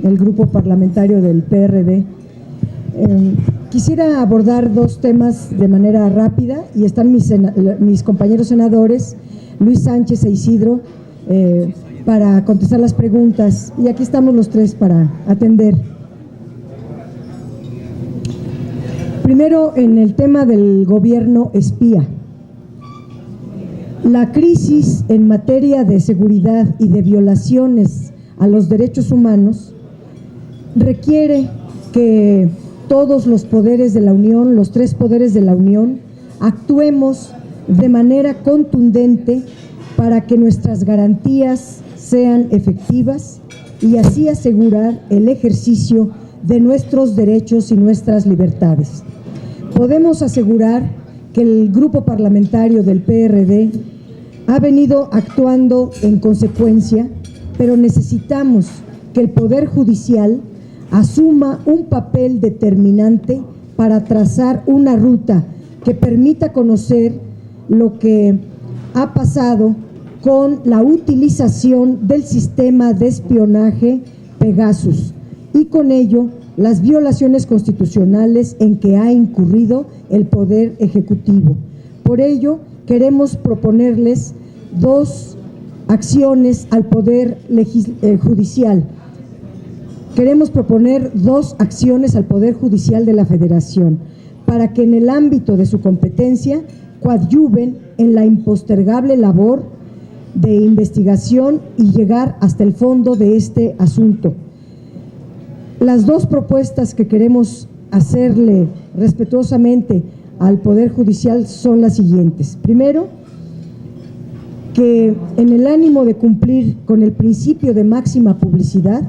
el grupo parlamentario del PRD. Quisiera abordar dos temas de manera rápida y están mis compañeros senadores, Luis Sánchez e Isidro, para contestar las preguntas, y aquí estamos los tres para atender. Primero, en el tema del gobierno espía. La crisis en materia de seguridad y de violaciones a los derechos humanos requiere que todos los poderes de la Unión, los tres poderes de la Unión, actuemos de manera contundente para que nuestras garantías sean efectivas y así asegurar el ejercicio de nuestros derechos y nuestras libertades. Podemos asegurar que el grupo parlamentario del PRD ha venido actuando en consecuencia, pero necesitamos que el Poder Judicial asuma un papel determinante para trazar una ruta que permita conocer lo que ha pasado con la utilización del sistema de espionaje Pegasus y con ello las violaciones constitucionales en que ha incurrido el Poder Ejecutivo. Por ello, queremos proponerles dos acciones al Poder Judicial. Queremos proponer dos acciones al Poder Judicial de la Federación para que en el ámbito de su competencia coadyuven en la impostergable labor de investigación y llegar hasta el fondo de este asunto. Las dos propuestas que queremos hacerle respetuosamente al Poder Judicial son las siguientes. Primero, que en el ánimo de cumplir con el principio de máxima publicidad,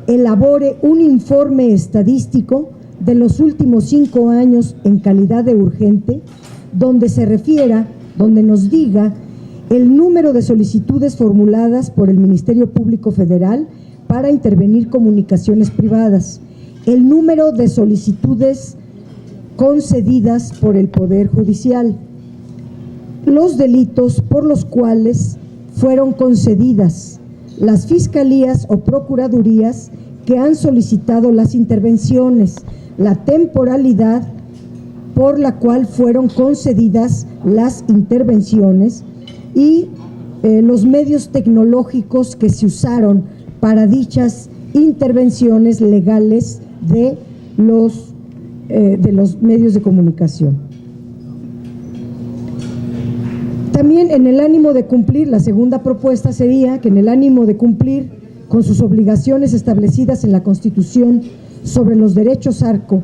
elabore un informe estadístico de los últimos 5 años en calidad de urgente, donde se refiera, donde nos diga el número de solicitudes formuladas por el Ministerio Público Federal para intervenir comunicaciones privadas, el número de solicitudes concedidas por el Poder Judicial, los delitos por los cuales fueron concedidas, las fiscalías o procuradurías que han solicitado las intervenciones, la temporalidad por la cual fueron concedidas las intervenciones y los medios tecnológicos que se usaron para dichas intervenciones legales de los medios de comunicación. También en el ánimo de cumplir, la segunda propuesta sería que en el ánimo de cumplir con sus obligaciones establecidas en la Constitución sobre los derechos ARCO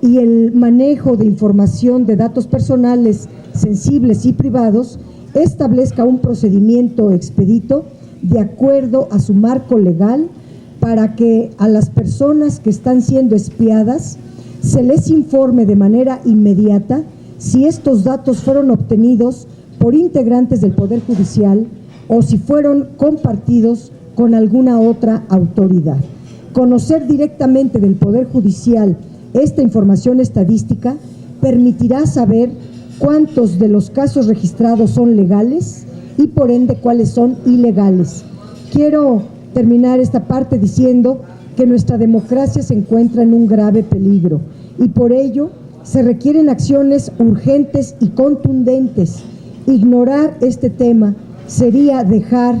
y el manejo de información de datos personales sensibles y privados, establezca un procedimiento expedito de acuerdo a su marco legal para que a las personas que están siendo espiadas se les informe de manera inmediata si estos datos fueron obtenidos por integrantes del Poder Judicial o si fueron compartidos con alguna otra autoridad. Conocer directamente del Poder Judicial esta información estadística permitirá saber cuántos de los casos registrados son legales y por ende cuáles son ilegales. Quiero terminar esta parte diciendo que nuestra democracia se encuentra en un grave peligro y por ello se requieren acciones urgentes y contundentes. Ignorar este tema sería dejar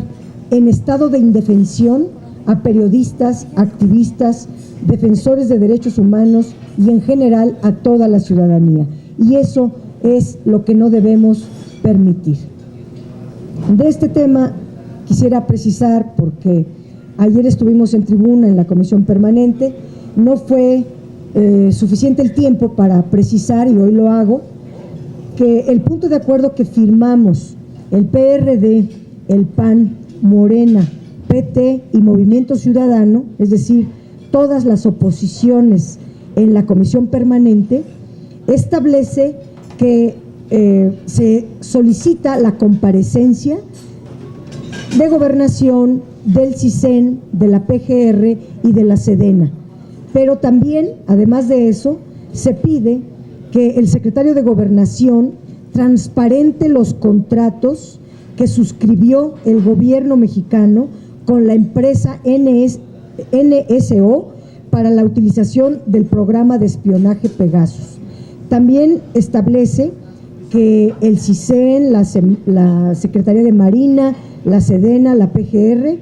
en estado de indefensión a periodistas, activistas, defensores de derechos humanos y en general a toda la ciudadanía. Y eso es lo que no debemos permitir. De este tema quisiera precisar, porque ayer estuvimos en tribuna en la Comisión Permanente, no fue suficiente el tiempo para precisar, y hoy lo hago, que el punto de acuerdo que firmamos el PRD, el PAN, Morena, PT y Movimiento Ciudadano, es decir, todas las oposiciones en la Comisión Permanente, establece que se solicita la comparecencia de Gobernación, del CISEN, de la PGR y de la SEDENA. Pero también, además de eso, se pide que el secretario de Gobernación transparente los contratos que suscribió el gobierno mexicano con la empresa NSO para la utilización del programa de espionaje Pegasus. También establece que el CISEN, la Secretaría de Marina, la SEDENA, la PGR,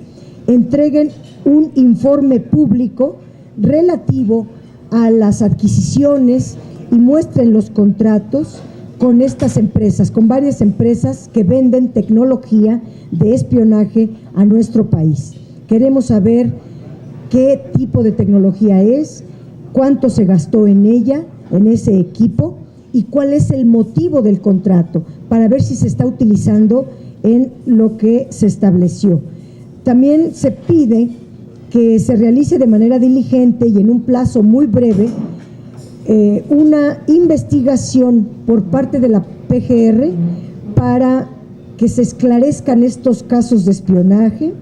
entreguen un informe público relativo a las adquisiciones y muestren los contratos con estas empresas, con varias empresas que venden tecnología de espionaje a nuestro país. Queremos saber qué tipo de tecnología es, cuánto se gastó en ella, en ese equipo, y cuál es el motivo del contrato, para ver si se está utilizando en lo que se estableció. También se pide que se realice de manera diligente y en un plazo muy breve una investigación por parte de la PGR para que se esclarezcan estos casos de espionaje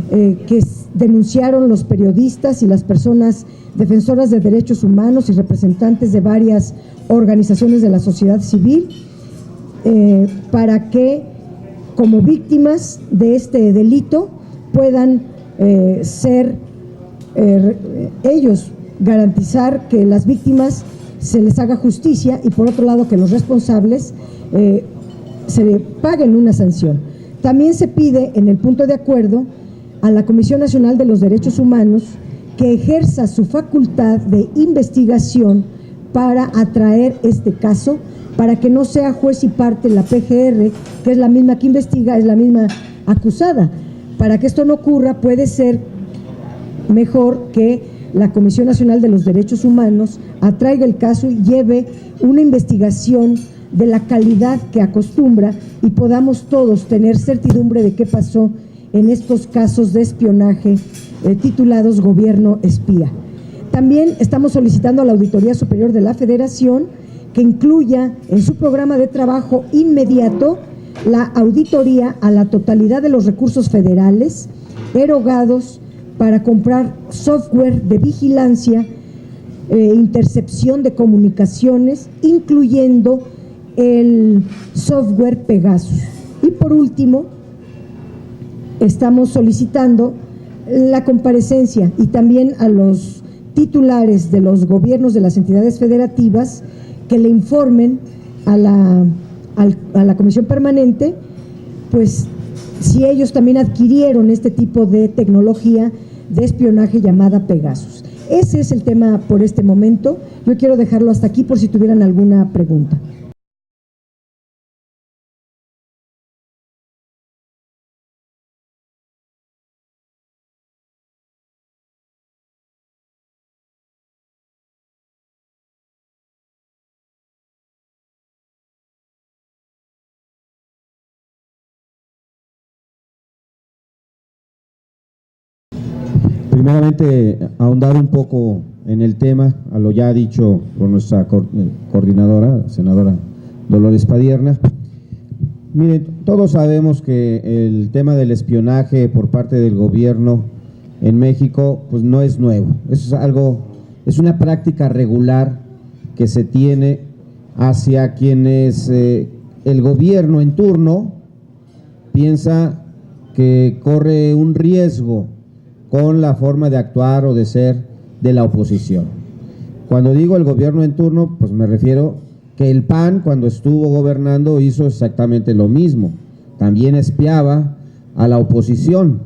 que denunciaron los periodistas y las personas defensoras de derechos humanos y representantes de varias organizaciones de la sociedad civil, para que como víctimas de este delito puedan ser ellos garantizar que las víctimas se les haga justicia y por otro lado que los responsables se le paguen una sanción. También se pide en el punto de acuerdo a la Comisión Nacional de los Derechos Humanos que ejerza su facultad de investigación para atraer este caso, para que no sea juez y parte la PGR, que es la misma que investiga, es la misma acusada. Para que esto no ocurra, puede ser mejor que la Comisión Nacional de los Derechos Humanos atraiga el caso y lleve una investigación de la calidad que acostumbra y podamos todos tener certidumbre de qué pasó en estos casos de espionaje titulados Gobierno Espía. También estamos solicitando a la Auditoría Superior de la Federación que incluya en su programa de trabajo inmediato la auditoría a la totalidad de los recursos federales erogados para comprar software de vigilancia, intercepción de comunicaciones, incluyendo el software Pegasus. Y por último, estamos solicitando la comparecencia y también a los titulares de los gobiernos de las entidades federativas que le informen a la Comisión Permanente, pues si ellos también adquirieron este tipo de tecnología de espionaje llamada Pegasus. Ese es el tema por este momento. Yo quiero dejarlo hasta aquí por si tuvieran alguna pregunta. Primeramente, ahondar un poco en el tema, a lo ya dicho por nuestra coordinadora, senadora Dolores Padierna. Miren, todos sabemos que el tema del espionaje por parte del gobierno en México, pues no es nuevo. Es una práctica regular que se tiene hacia quienes el gobierno en turno piensa que corre un riesgo con la forma de actuar o de ser de la oposición. Cuando digo el gobierno en turno, pues me refiero que el PAN cuando estuvo gobernando hizo exactamente lo mismo, también espiaba a la oposición.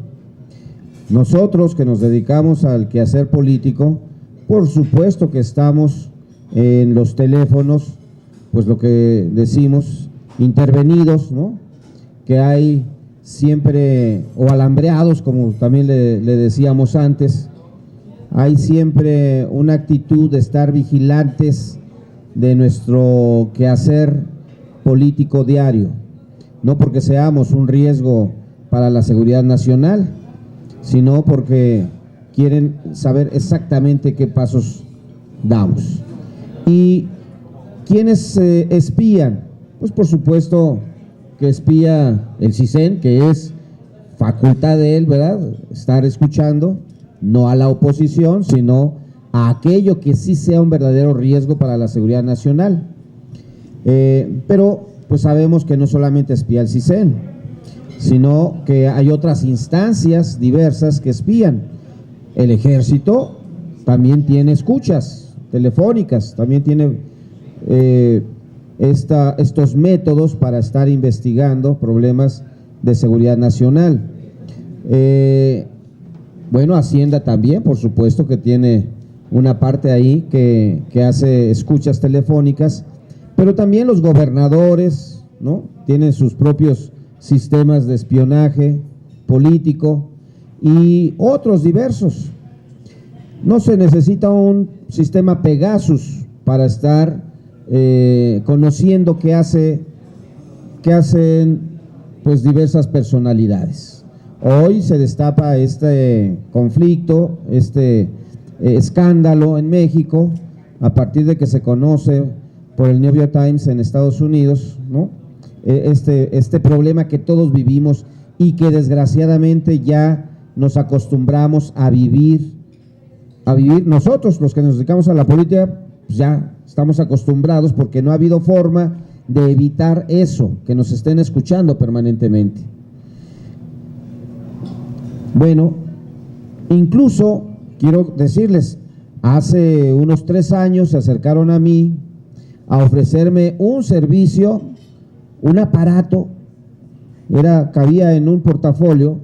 Nosotros que nos dedicamos al quehacer político, por supuesto que estamos en los teléfonos, pues lo que decimos, intervenidos, ¿no? Que hay siempre, o alambreados, como también le decíamos antes, hay siempre una actitud de estar vigilantes de nuestro quehacer político diario, no porque seamos un riesgo para la seguridad nacional, sino porque quieren saber exactamente qué pasos damos. ¿Y quiénes espían? Pues por supuesto que espía el CISEN, que es facultad de él, ¿verdad?, estar escuchando, no a la oposición, sino a aquello que sí sea un verdadero riesgo para la seguridad nacional. Pero pues sabemos que no solamente espía el CISEN, sino que hay otras instancias diversas que espían. El ejército también tiene escuchas telefónicas, también tiene estos métodos para estar investigando problemas de seguridad nacional. Bueno, Hacienda también, por supuesto que tiene una parte ahí que hace escuchas telefónicas, pero también los gobernadores, ¿no?, tienen sus propios sistemas de espionaje político y otros diversos. No se necesita un sistema Pegasus para estar conociendo qué hacen pues diversas personalidades. Hoy se destapa este conflicto, escándalo en México, a partir de que se conoce por el New York Times en Estados Unidos, ¿no?, este problema que todos vivimos y que desgraciadamente ya nos acostumbramos a vivir nosotros, los que nos dedicamos a la política, pues ya estamos acostumbrados porque no ha habido forma de evitar eso, que nos estén escuchando permanentemente. Bueno, incluso quiero decirles, hace unos 3 años se acercaron a mí a ofrecerme un servicio, un aparato, cabía en un portafolio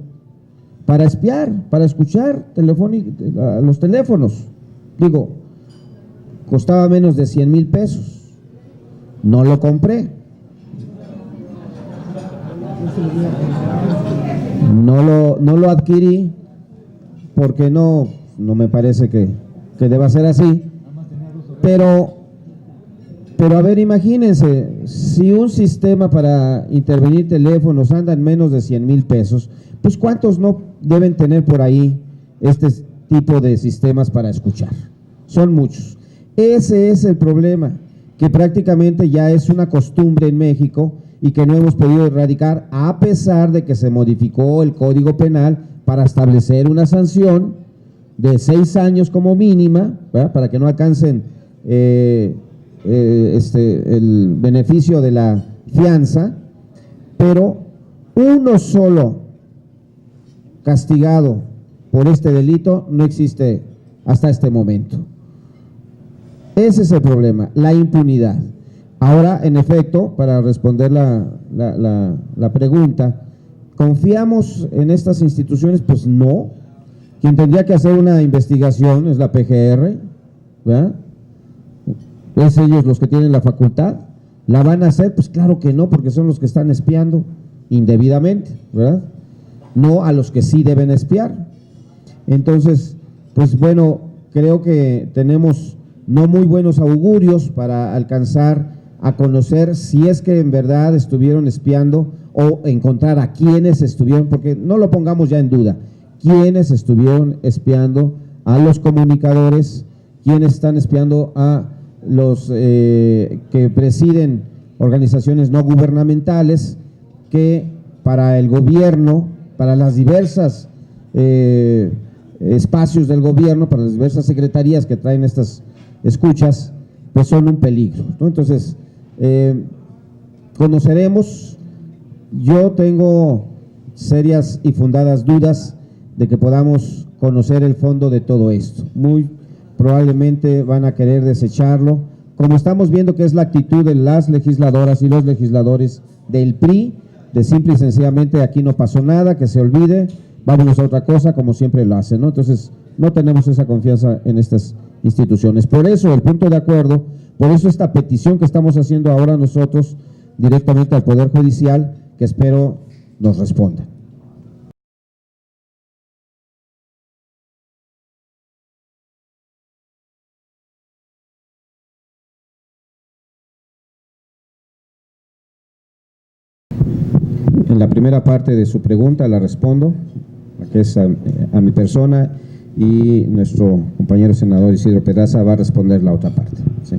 para espiar, para escuchar los teléfonos. Digo, costaba menos de 100,000 pesos. No lo compré. No lo adquirí porque no me parece que deba ser así. Pero a ver, imagínense, si un sistema para intervenir teléfonos anda en menos de 100,000 pesos, pues ¿cuántos no deben tener por ahí este tipo de sistemas para escuchar? Son muchos. Ese es el problema, que prácticamente ya es una costumbre en México y que no hemos podido erradicar, a pesar de que se modificó el Código Penal para establecer una sanción de 6 años como mínima, ¿verdad?, para que no alcancen el beneficio de la fianza, pero uno solo castigado por este delito no existe hasta este momento. Ese es el problema, la impunidad. Ahora, en efecto, para responder la pregunta, ¿confiamos en estas instituciones? Pues no. Quien tendría que hacer una investigación es la PGR, ¿verdad? ¿Es ellos los que tienen la facultad? ¿La van a hacer? Pues claro que no, porque son los que están espiando indebidamente, ¿verdad? No a los que sí deben espiar. Entonces, pues bueno, creo que tenemos no muy buenos augurios para alcanzar a conocer si es que en verdad estuvieron espiando o encontrar a quienes estuvieron, porque no lo pongamos ya en duda, quienes estuvieron espiando a los comunicadores, quienes están espiando a los que presiden organizaciones no gubernamentales, que para el gobierno, para las diversas espacios del gobierno, para las diversas secretarías que traen estas escuchas, pues son un peligro, ¿no? Entonces, conoceremos. Yo tengo serias y fundadas dudas de que podamos conocer el fondo de todo esto. Muy probablemente van a querer desecharlo, como estamos viendo que es la actitud de las legisladoras y los legisladores del PRI, de simple y sencillamente aquí no pasó nada, que se olvide, vámonos a otra cosa, como siempre lo hacen, ¿no? Entonces, no tenemos esa confianza en estas instituciones. Por eso, el punto de acuerdo, por eso esta petición que estamos haciendo ahora nosotros directamente al Poder Judicial, que espero nos responda. En la primera parte de su pregunta la respondo, que es a mi persona, y nuestro compañero senador Isidro Pedraza va a responder la otra parte, ¿sí?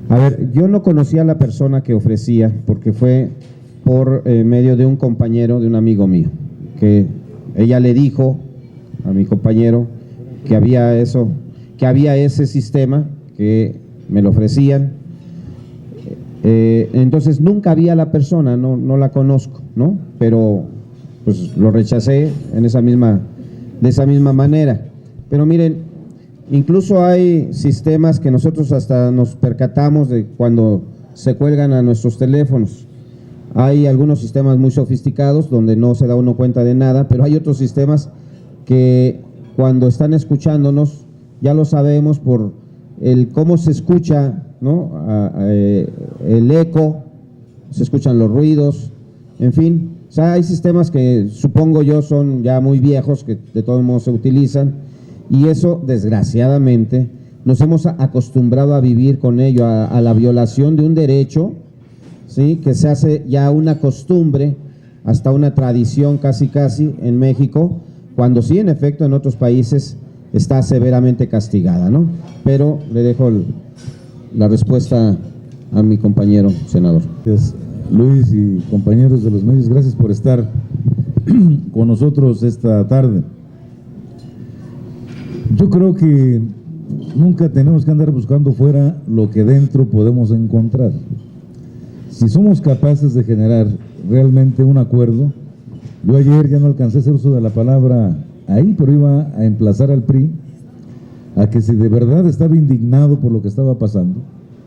A ver, yo no conocía a la persona que ofrecía porque fue por medio de un compañero, de un amigo mío, que ella le dijo a mi compañero que había ese sistema, que me lo ofrecían. Entonces nunca vi a la persona, no la conozco, ¿no? Pero pues lo rechacé de esa misma manera. Pero miren, incluso hay sistemas que nosotros hasta nos percatamos de cuando se cuelgan a nuestros teléfonos. Hay algunos sistemas muy sofisticados donde no se da uno cuenta de nada, pero hay otros sistemas que cuando están escuchándonos ya lo sabemos por el cómo se escucha, ¿no? El eco, se escuchan los ruidos, en fin. O sea, hay sistemas que supongo yo son ya muy viejos, que de todos modos se utilizan, y eso desgraciadamente nos hemos acostumbrado a vivir con ello, a la violación de un derecho, ¿sí? Que se hace ya una costumbre, hasta una tradición casi en México, cuando sí en efecto en otros países está severamente castigada, ¿no? Pero le dejo la respuesta a mi compañero senador. Gracias, Luis y compañeros de los medios, gracias por estar con nosotros esta tarde. Yo creo que nunca tenemos que andar buscando fuera lo que dentro podemos encontrar. Si somos capaces de generar realmente un acuerdo, yo ayer ya no alcancé a hacer uso de la palabra ahí, pero iba a emplazar al PRI a que si de verdad estaba indignado por lo que estaba pasando,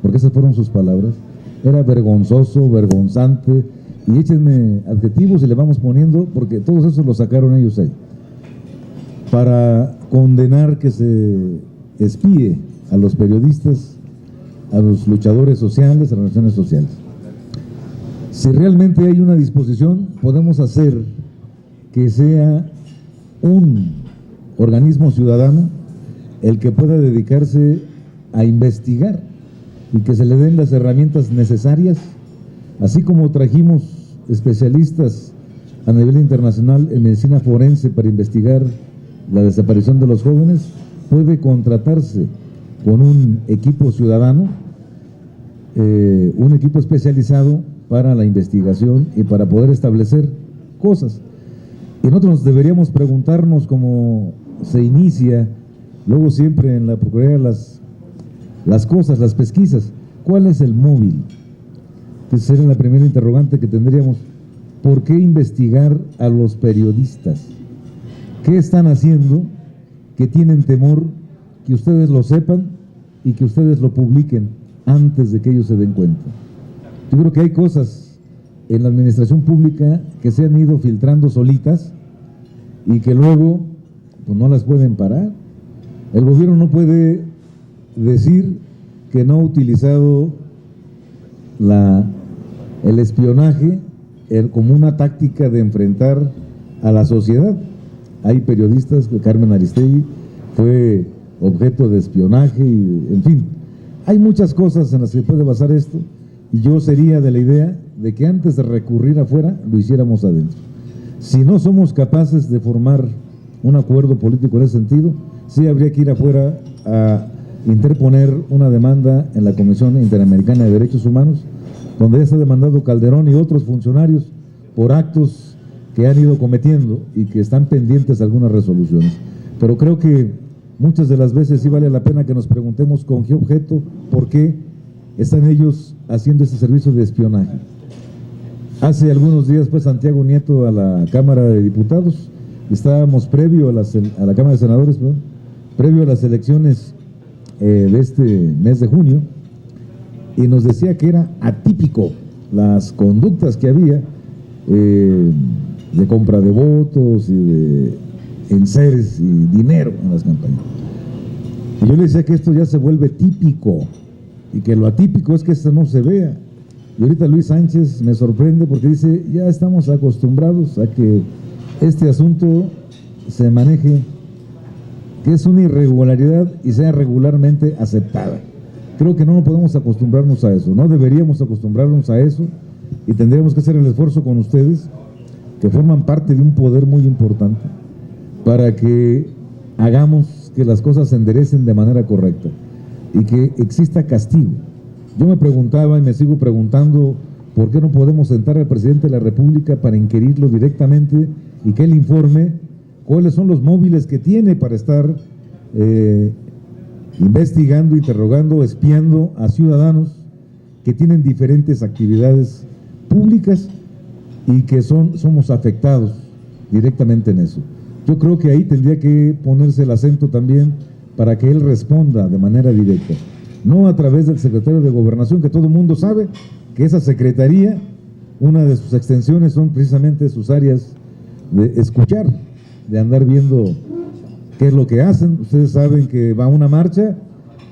porque esas fueron sus palabras, era vergonzoso, vergonzante, y échenme adjetivos y le vamos poniendo, porque todos esos los sacaron ellos ahí, para condenar que se espíe a los periodistas, a los luchadores sociales, a las relaciones sociales. Si realmente hay una disposición, podemos hacer que sea un organismo ciudadano el que pueda dedicarse a investigar y que se le den las herramientas necesarias, así como trajimos especialistas a nivel internacional en medicina forense para investigar la desaparición de los jóvenes, puede contratarse con un equipo ciudadano, un equipo especializado para la investigación y para poder establecer cosas. Y nosotros deberíamos preguntarnos cómo se inicia, luego siempre en la Procuraduría las cosas, las pesquisas, ¿cuál es el móvil? Esa sería la primera interrogante que tendríamos. ¿Por qué investigar a los periodistas? ¿Qué están haciendo que tienen temor que ustedes lo sepan y que ustedes lo publiquen antes de que ellos se den cuenta? Yo creo que hay cosas en la administración pública que se han ido filtrando solitas y que luego pues, no las pueden parar. El gobierno no puede decir que no ha utilizado el espionaje como una táctica de enfrentar a la sociedad. Hay periodistas, Carmen Aristegui fue objeto de espionaje, y, en fin, hay muchas cosas en las que puede basar esto, y yo sería de la idea de que antes de recurrir afuera, lo hiciéramos adentro. Si no somos capaces de formar un acuerdo político en ese sentido, sí habría que ir afuera a interponer una demanda en la Comisión Interamericana de Derechos Humanos, donde ya está demandado Calderón y otros funcionarios por actos que han ido cometiendo y que están pendientes de algunas resoluciones. Pero creo que muchas de las veces sí vale la pena que nos preguntemos con qué objeto, por qué están ellos haciendo este servicio de espionaje. Hace algunos días fue Santiago Nieto a la Cámara de Diputados, estábamos previo a la Cámara de Senadores, perdón, previo a las elecciones de este mes de junio, y nos decía que era atípico las conductas que había de compra de votos y de enseres y dinero en las campañas. Y yo le decía que esto ya se vuelve típico y que lo atípico es que esto no se vea. Y ahorita Luis Sánchez me sorprende porque dice, ya estamos acostumbrados a que este asunto se maneje, que es una irregularidad y sea regularmente aceptada. Creo que no podemos acostumbrarnos a eso, no deberíamos acostumbrarnos a eso, y tendríamos que hacer el esfuerzo con ustedes, que forman parte de un poder muy importante, para que hagamos que las cosas se enderecen de manera correcta y que exista castigo. Yo me preguntaba y me sigo preguntando por qué no podemos sentar al presidente de la República para inquirirlo directamente y que él informe cuáles son los móviles que tiene para estar investigando, interrogando, espiando a ciudadanos que tienen diferentes actividades públicas y que somos afectados directamente en eso. Yo creo que ahí tendría que ponerse el acento también para que él responda de manera directa, no a través del secretario de Gobernación, que todo el mundo sabe que esa secretaría, una de sus extensiones son precisamente sus áreas de escuchar, de andar viendo qué es lo que hacen. Ustedes saben que va una marcha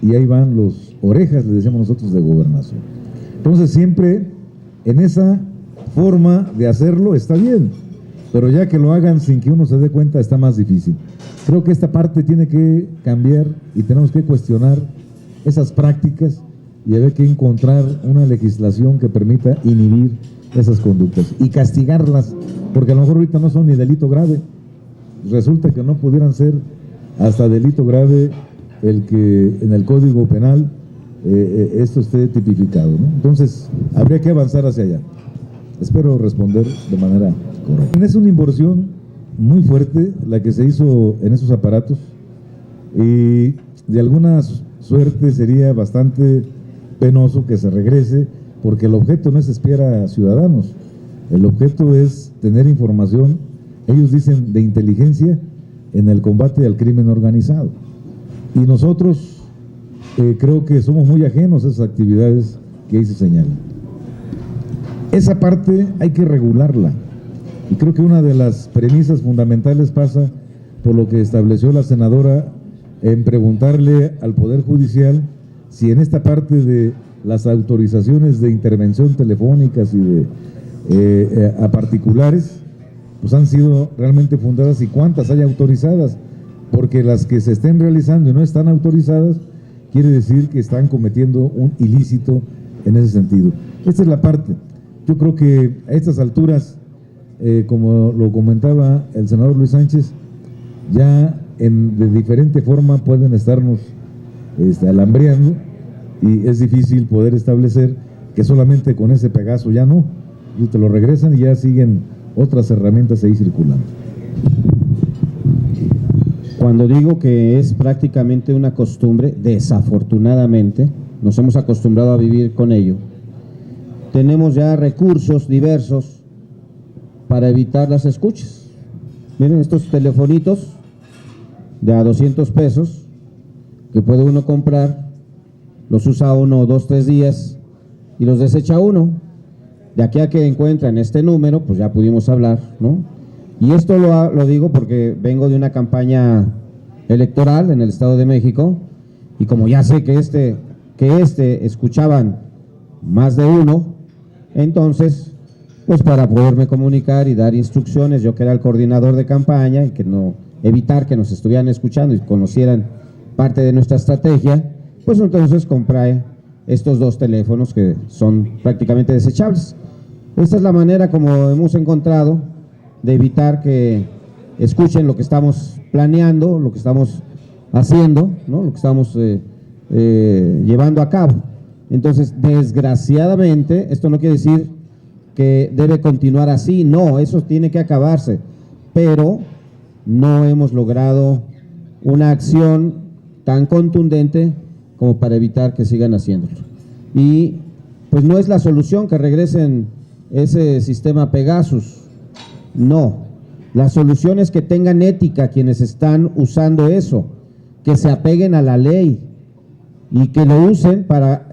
y ahí van los orejas, le decíamos nosotros, de Gobernación. Entonces siempre en esa forma de hacerlo está bien, pero ya que lo hagan sin que uno se dé cuenta está más difícil. Creo que esta parte tiene que cambiar y tenemos que cuestionar esas prácticas y haber que encontrar una legislación que permita inhibir esas conductas y castigarlas, porque a lo mejor ahorita no son ni delito grave. Resulta que no pudieran ser hasta delito grave el que en el Código Penal esto esté tipificado, ¿no? Entonces, habría que avanzar hacia allá. Espero responder de manera correcta. Es una inversión muy fuerte la que se hizo en esos aparatos y de alguna suerte sería bastante penoso que se regrese, porque el objeto no es espiar a ciudadanos, el objeto es tener información, ellos dicen, de inteligencia en el combate al crimen organizado. Y nosotros creo que somos muy ajenos a esas actividades que ahí se señalan. Esa parte hay que regularla. Y creo que una de las premisas fundamentales pasa por lo que estableció la senadora en preguntarle al Poder Judicial si en esta parte de las autorizaciones de intervención telefónicas y a particulares, pues han sido realmente fundadas y cuántas hay autorizadas, porque las que se estén realizando y no están autorizadas, quiere decir que están cometiendo un ilícito en ese sentido. Esta es la parte. Yo creo que a estas alturas, como lo comentaba el senador Luis Sánchez, ya de diferente forma pueden estarnos alambreando y es difícil poder establecer que solamente con ese Pegaso ya no, y te lo regresan y ya siguen otras herramientas ahí circulando. Cuando digo que es prácticamente una costumbre, desafortunadamente, nos hemos acostumbrado a vivir con ello. Tenemos ya recursos diversos para evitar las escuchas. Miren estos telefonitos de a 200 pesos que puede uno comprar, los usa uno 2, 3 días y los desecha uno. De aquí a que encuentran este número, pues ya pudimos hablar, ¿no? Y esto lo digo porque vengo de una campaña electoral en el Estado de México y como ya sé que escuchaban más de uno, entonces, pues para poderme comunicar y dar instrucciones, yo que era el coordinador de campaña y que no evitar que nos estuvieran escuchando y conocieran parte de nuestra estrategia, pues entonces compré estos 2 teléfonos que son prácticamente desechables. Esta es la manera como hemos encontrado de evitar que escuchen lo que estamos planeando, lo que estamos haciendo, ¿no? Lo que estamos llevando a cabo. Entonces, desgraciadamente, esto no quiere decir que debe continuar así, no, eso tiene que acabarse, pero no hemos logrado una acción tan contundente como para evitar que sigan haciéndolo. Y pues no es la solución que regresen ese sistema Pegasus, no. La solución es que tengan ética quienes están usando eso, que se apeguen a la ley y que lo usen para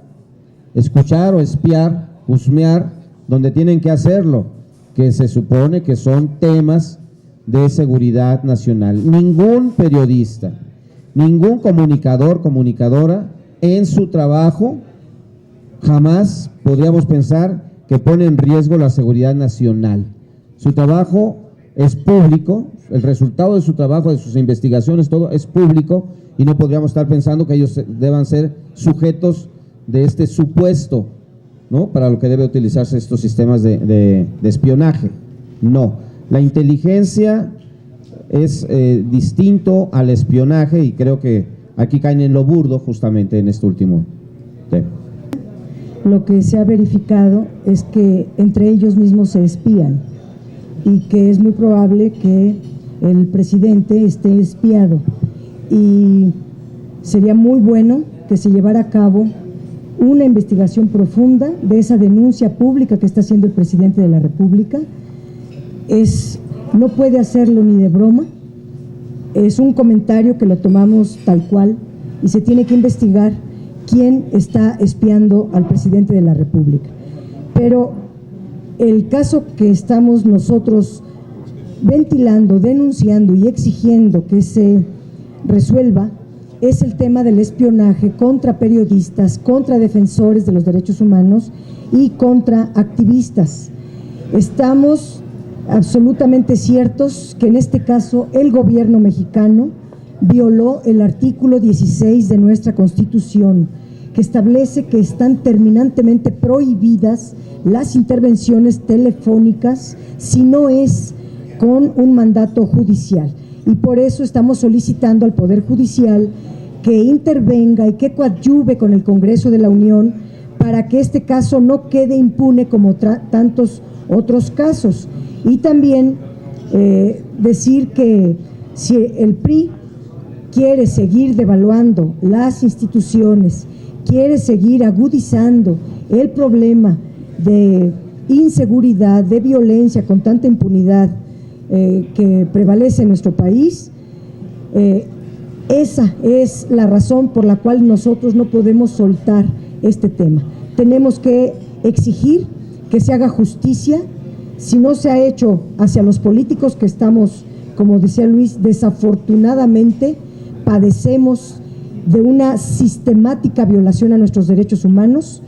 escuchar o espiar, husmear, donde tienen que hacerlo, que se supone que son temas de seguridad nacional. Ningún periodista, ningún comunicador, comunicadora, en su trabajo, jamás podríamos pensar que pone en riesgo la seguridad nacional. Su trabajo es público, el resultado de su trabajo, de sus investigaciones, todo es público y no podríamos estar pensando que ellos deban ser sujetos de este supuesto, ¿no? Para lo que debe utilizarse estos sistemas de espionaje. No, la inteligencia es distinto al espionaje y creo que aquí caen en lo burdo justamente en este último tema. Lo que se ha verificado es que entre ellos mismos se espían y que es muy probable que el presidente esté espiado y sería muy bueno que se llevara a cabo una investigación profunda de esa denuncia pública que está haciendo el presidente de la República. No puede hacerlo ni de broma, es un comentario que lo tomamos tal cual y se tiene que investigar quién está espiando al presidente de la República. Pero el caso que estamos nosotros ventilando, denunciando y exigiendo que se resuelva es el tema del espionaje contra periodistas, contra defensores de los derechos humanos y contra activistas. Estamos absolutamente ciertos que en este caso el gobierno mexicano violó el artículo 16 de nuestra Constitución, que establece que están terminantemente prohibidas las intervenciones telefónicas si no es con un mandato judicial. Y por eso estamos solicitando al Poder Judicial que intervenga y que coadyuve con el Congreso de la Unión para que este caso no quede impune como tantos otros casos. Y también decir que si el PRI quiere seguir devaluando las instituciones, quiere seguir agudizando el problema de inseguridad, de violencia con tanta impunidad que prevalece en nuestro país, esa es la razón por la cual nosotros no podemos soltar este tema. Tenemos que exigir que se haga justicia. Si no se ha hecho hacia los políticos que estamos, como decía Luis, desafortunadamente padecemos de una sistemática violación a nuestros derechos humanos,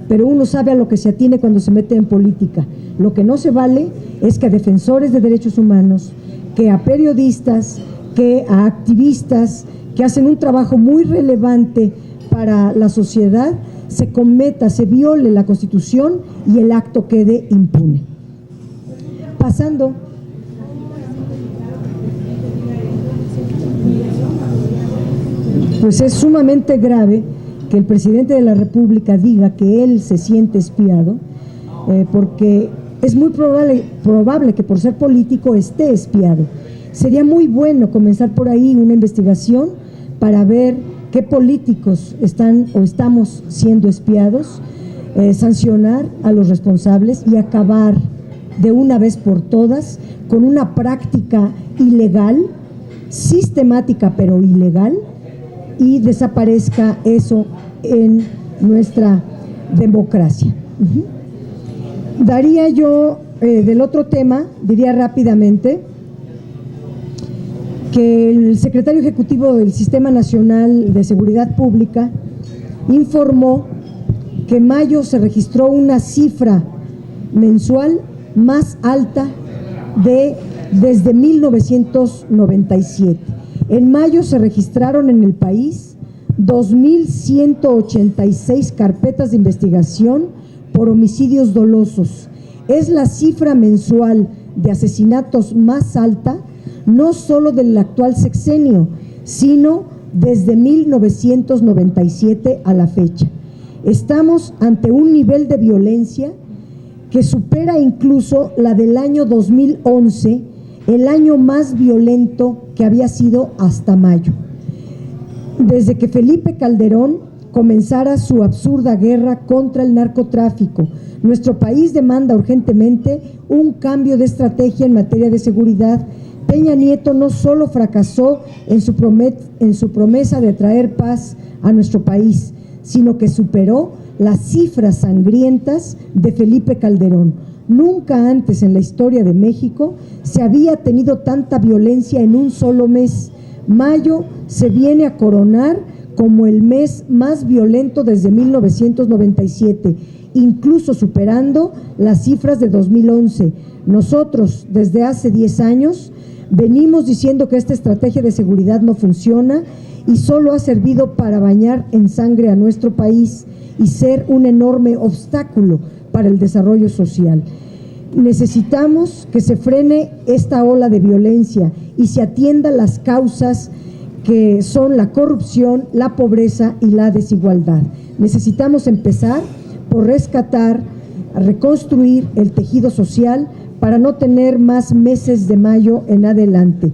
pero uno sabe a lo que se atiene cuando se mete en política. Lo que no se vale es que a defensores de derechos humanos, que a periodistas, que a activistas que hacen un trabajo muy relevante para la sociedad, se cometa, se viole la Constitución y el acto quede impune. Pasando. Pues es sumamente grave que el presidente de la República diga que él se siente espiado, porque es muy probable que por ser político esté espiado. Sería muy bueno comenzar por ahí una investigación para ver qué políticos están o estamos siendo espiados, sancionar a los responsables y acabar de una vez por todas con una práctica ilegal, sistemática pero ilegal, y desaparezca eso en nuestra democracia. Daría yo, del otro tema, diría rápidamente que el secretario ejecutivo del Sistema Nacional de Seguridad Pública informó que en mayo se registró una cifra mensual más alta desde 1997. En mayo se registraron en el país 2.186 carpetas de investigación por homicidios dolosos. Es la cifra mensual de asesinatos más alta, no solo del actual sexenio, sino desde 1997 a la fecha. Estamos ante un nivel de violencia que supera incluso la del año 2011, el año más violento que había sido hasta mayo. Desde que Felipe Calderón comenzara su absurda guerra contra el narcotráfico, nuestro país demanda urgentemente un cambio de estrategia en materia de seguridad. Peña Nieto no solo fracasó en su promesa de traer paz a nuestro país, sino que superó las cifras sangrientas de Felipe Calderón. Nunca antes en la historia de México se había tenido tanta violencia en un solo mes. Mayo se viene a coronar como el mes más violento desde 1997, incluso superando las cifras de 2011. Nosotros, desde hace 10 años, venimos diciendo que esta estrategia de seguridad no funciona y solo ha servido para bañar en sangre a nuestro país y ser un enorme obstáculo para el desarrollo social. Necesitamos que se frene esta ola de violencia y se atienda las causas que son la corrupción, la pobreza y la desigualdad. Necesitamos empezar por rescatar, reconstruir el tejido social para no tener más meses de mayo en adelante.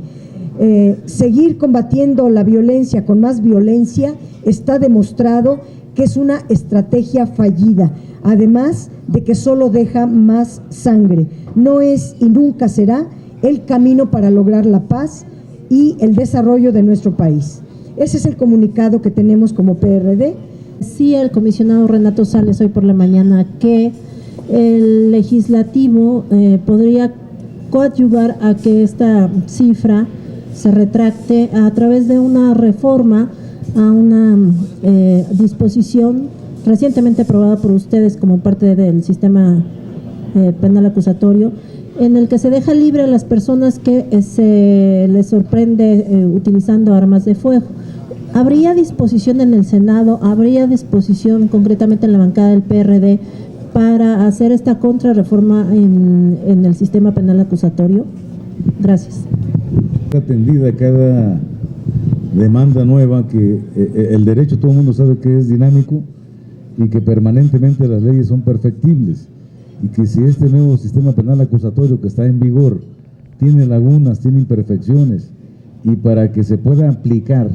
Seguir combatiendo la violencia con más violencia está demostrado que es una estrategia fallida, además de que solo deja más sangre. No es y nunca será el camino para lograr la paz y el desarrollo de nuestro país. Ese es el comunicado que tenemos como PRD. Sí, el comisionado Renato Sales hoy por la mañana que el legislativo podría coadyuvar a que esta cifra se retracte a través de una reforma a una disposición recientemente aprobada por ustedes como parte del sistema penal acusatorio, en el que se deja libre a las personas que se les sorprende utilizando armas de fuego. ¿Habría disposición en el Senado, habría disposición concretamente en la bancada del PRD para hacer esta contrarreforma en el sistema penal acusatorio? Gracias. Atendida cada demanda nueva, que el derecho todo el mundo sabe que es dinámico y que permanentemente las leyes son perfectibles, y que si este nuevo sistema penal acusatorio que está en vigor tiene lagunas, tiene imperfecciones, y para que se pueda aplicar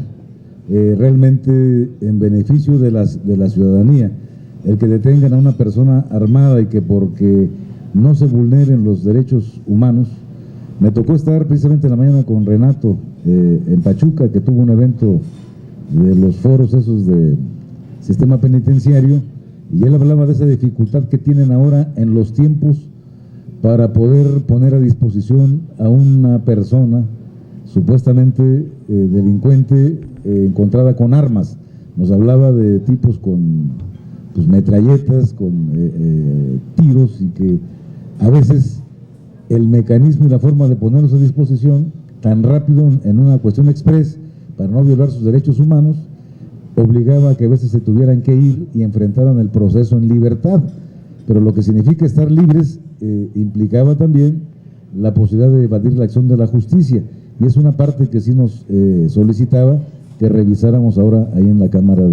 realmente en beneficio de la ciudadanía, el que detengan a una persona armada y que porque no se vulneren los derechos humanos. Me tocó estar precisamente en la mañana con Renato en Pachuca, que tuvo un evento de los foros esos de sistema penitenciario, y él hablaba de esa dificultad que tienen ahora en los tiempos para poder poner a disposición a una persona supuestamente delincuente encontrada con armas. Nos hablaba de tipos con metralletas, con tiros, y que a veces el mecanismo y la forma de ponerlos a disposición tan rápido en una cuestión express para no violar sus derechos humanos obligaba a que a veces se tuvieran que ir y enfrentaran el proceso en libertad, pero lo que significa estar libres implicaba también la posibilidad de evadir la acción de la justicia, y es una parte que sí nos solicitaba que revisáramos ahora ahí en la Cámara,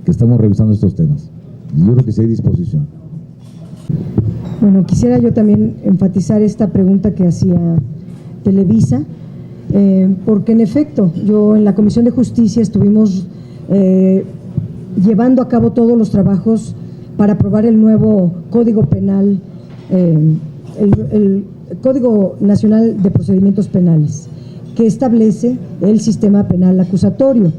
que estamos revisando estos temas. Y yo creo que sí hay disposición. Bueno, quisiera yo también enfatizar esta pregunta que hacía Televisa, porque en efecto, yo en la Comisión de Justicia estuvimos llevando a cabo todos los trabajos para aprobar el nuevo Código Penal, el Código Nacional de Procedimientos Penales, que establece el sistema penal acusatorio.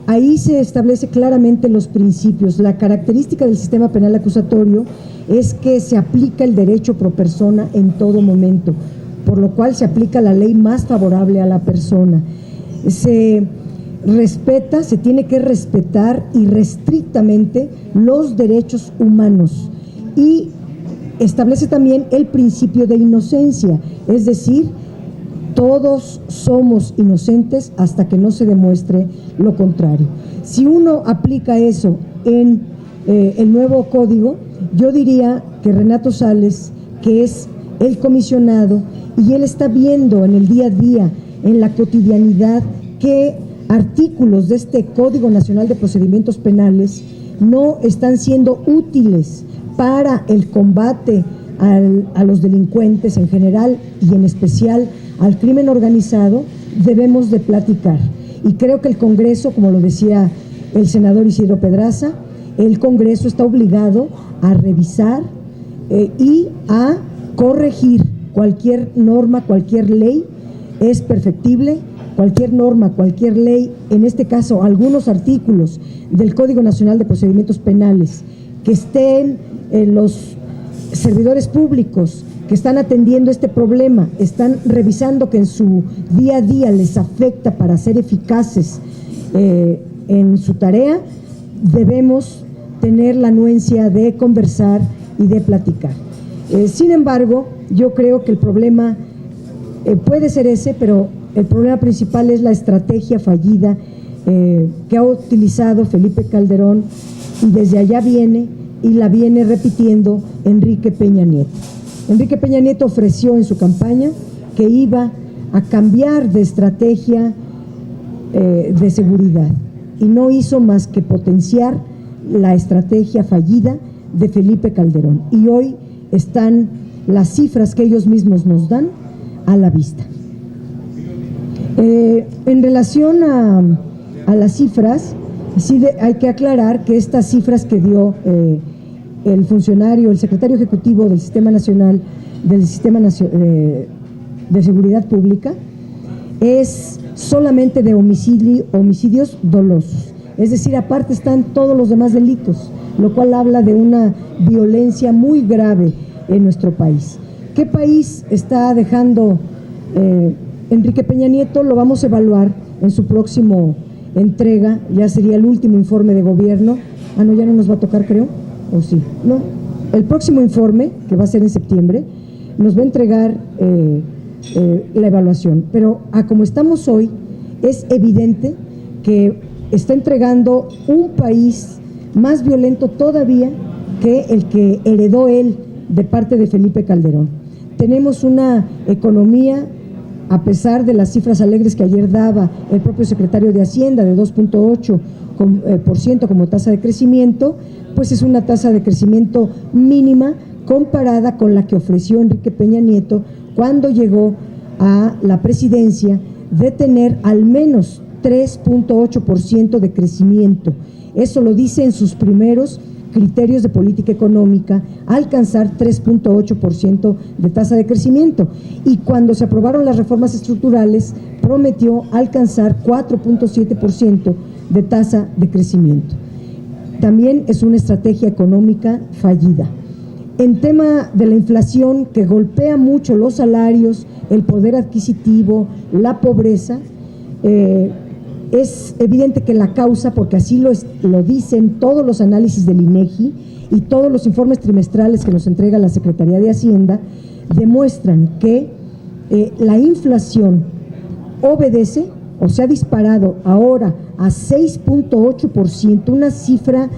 Ahí se establece claramente los principios. La característica del sistema penal acusatorio es que se aplica el derecho pro persona en todo momento, por lo cual se aplica la ley más favorable a la persona. Se respeta, se tiene que respetar irrestrictamente los derechos humanos, y establece también el principio de inocencia, es decir, todos somos inocentes hasta que no se demuestre lo contrario. Si uno aplica eso en el nuevo código, yo diría que Renato Sales, que es el comisionado, y él está viendo en el día a día, en la cotidianidad, que artículos de este Código Nacional de Procedimientos Penales no están siendo útiles para el combate a los delincuentes en general y en especial al crimen organizado. Debemos de platicar. Y creo que el Congreso, como lo decía el senador Isidro Pedraza, el Congreso está obligado a revisar y a corregir cualquier norma, cualquier ley. Es perfectible. Cualquier norma, cualquier ley, en este caso algunos artículos del Código Nacional de Procedimientos Penales que estén en los servidores públicos que están atendiendo este problema, están revisando que en su día a día les afecta para ser eficaces en su tarea, debemos tener la anuencia de conversar y de platicar. Sin embargo, yo creo que el problema puede ser ese, pero el problema principal es la estrategia fallida que ha utilizado Felipe Calderón, y desde allá viene y la viene repitiendo Enrique Peña Nieto. Enrique Peña Nieto ofreció en su campaña que iba a cambiar de estrategia de seguridad, y no hizo más que potenciar la estrategia fallida de Felipe Calderón, y hoy están las cifras que ellos mismos nos dan a la vista. En relación a las cifras, sí hay que aclarar que estas cifras que dio el funcionario, el secretario ejecutivo del Sistema Nacional de Seguridad Pública, es solamente de homicidios dolosos. Es decir, aparte están todos los demás delitos, lo cual habla de una violencia muy grave en nuestro país. ¿Qué país está dejando Enrique Peña Nieto? Lo vamos a evaluar en su próximo entrega, ya sería el último informe de gobierno. Ah, no, ya no nos va a tocar, creo, ¿o sí? No, el próximo informe, que va a ser en septiembre, nos va a entregar la evaluación. Pero como estamos hoy, es evidente que está entregando un país más violento todavía que el que heredó él de parte de Felipe Calderón. Tenemos una economía, a pesar de las cifras alegres que ayer daba el propio secretario de Hacienda, de 2.8% como tasa de crecimiento, pues es una tasa de crecimiento mínima comparada con la que ofreció Enrique Peña Nieto cuando llegó a la presidencia, de tener al menos 3.8% de crecimiento. Eso lo dice en sus primeros criterios de política económica, alcanzar 3.8% de tasa de crecimiento. Y cuando se aprobaron las reformas estructurales, prometió alcanzar 4.7% de tasa de crecimiento. También es una estrategia económica fallida. En tema de la inflación, que golpea mucho los salarios, el poder adquisitivo, la pobreza, es evidente que la causa, porque así lo dicen todos los análisis del INEGI y todos los informes trimestrales que nos entrega la Secretaría de Hacienda, demuestran que la inflación obedece o se ha disparado ahora a 6.8%, una cifra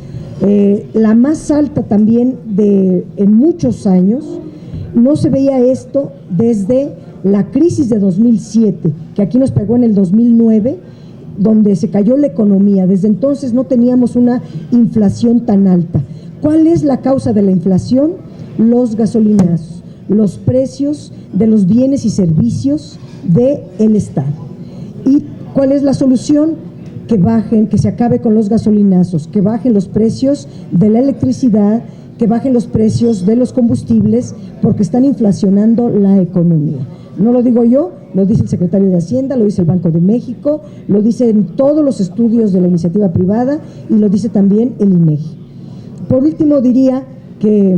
la más alta también en muchos años. No se veía esto desde la crisis de 2007, que aquí nos pegó en el 2009, donde se cayó la economía. Desde entonces no teníamos una inflación tan alta. ¿Cuál es la causa de la inflación? Los gasolinazos, los precios de los bienes y servicios del Estado. ¿Y cuál es la solución? Que bajen, que se acabe con los gasolinazos, que bajen los precios de la electricidad, que bajen los precios de los combustibles, porque están inflacionando la economía. No lo digo yo, lo dice el secretario de Hacienda, lo dice el Banco de México, lo dicen todos los estudios de la iniciativa privada y lo dice también el INEGI. Por último, diría que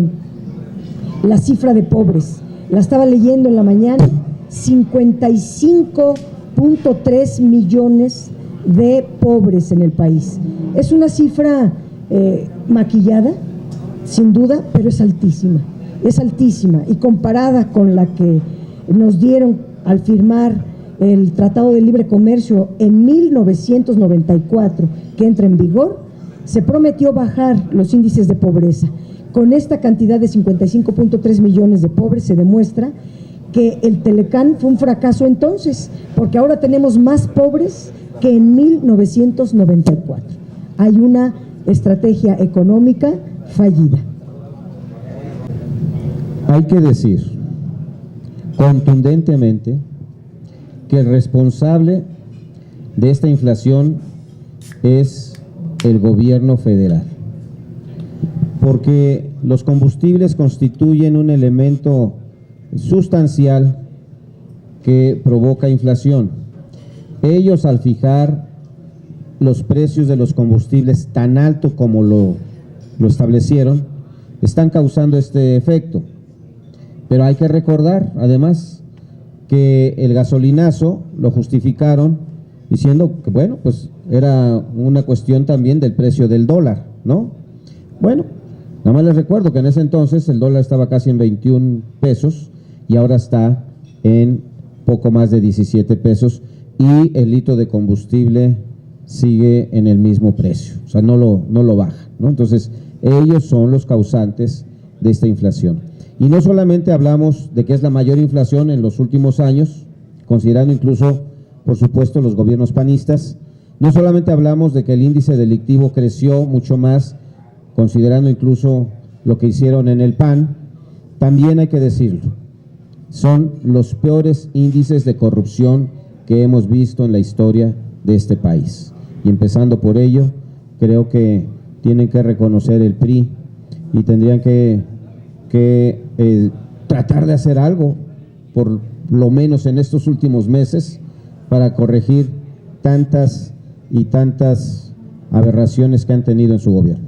la cifra de pobres, la estaba leyendo en la mañana, 55.3 millones de pobres en el país. Es una cifra maquillada, sin duda, pero es altísima, y comparada con la que nos dieron al firmar el Tratado de Libre Comercio en 1994, que entra en vigor, se prometió bajar los índices de pobreza. Con esta cantidad de 55.3 millones de pobres se demuestra que el Telecán fue un fracaso entonces, porque ahora tenemos más pobres que en 1994. Hay una estrategia económica fallida. Hay que decir contundentemente que el responsable de esta inflación es el gobierno federal, porque los combustibles constituyen un elemento sustancial que provoca inflación. Ellos, al fijar los precios de los combustibles tan alto como lo establecieron, están causando este efecto. Pero hay que recordar, además, que el gasolinazo lo justificaron diciendo que, bueno, pues era una cuestión también del precio del dólar, ¿no? Bueno, nada más les recuerdo que en ese entonces el dólar estaba casi en 21 pesos y ahora está en poco más de 17 pesos y el litro de combustible sigue en el mismo precio, o sea, no lo baja, ¿no? Entonces, ellos son los causantes de esta inflación. Y no solamente hablamos de que es la mayor inflación en los últimos años, considerando incluso, por supuesto, los gobiernos panistas, no solamente hablamos de que el índice delictivo creció mucho más, considerando incluso lo que hicieron en el PAN, también hay que decirlo, son los peores índices de corrupción que hemos visto en la historia de este país. Y empezando por ello, creo que tienen que reconocer el PRI y tendrían que tratar de hacer algo, por lo menos en estos últimos meses, para corregir tantas y tantas aberraciones que han tenido en su gobierno.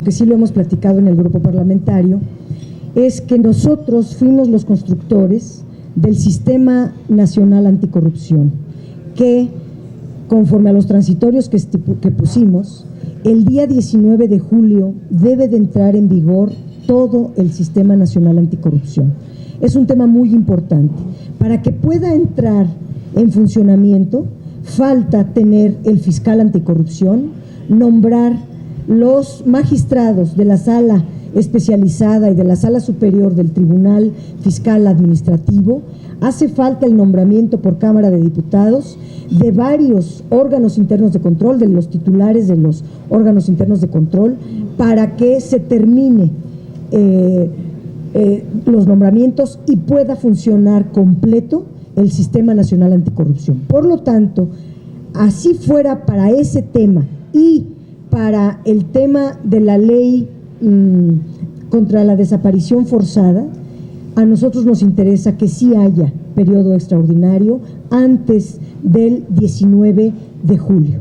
Que sí lo hemos platicado en el grupo parlamentario, es que nosotros fuimos los constructores del Sistema Nacional Anticorrupción, que conforme a los transitorios que pusimos, el día 19 de julio debe de entrar en vigor todo el Sistema Nacional Anticorrupción. Es un tema muy importante. Para que pueda entrar en funcionamiento, falta tener el fiscal anticorrupción, nombrar los magistrados de la sala especializada y de la sala superior del Tribunal Fiscal Administrativo. Hace falta el nombramiento por Cámara de Diputados de varios órganos internos de control, de los titulares de los órganos internos de control, para que se termine los nombramientos y pueda funcionar completo el Sistema Nacional Anticorrupción. Por lo tanto, así fuera para ese tema y para el tema de la ley contra la desaparición forzada, a nosotros nos interesa que sí haya periodo extraordinario antes del 19 de julio.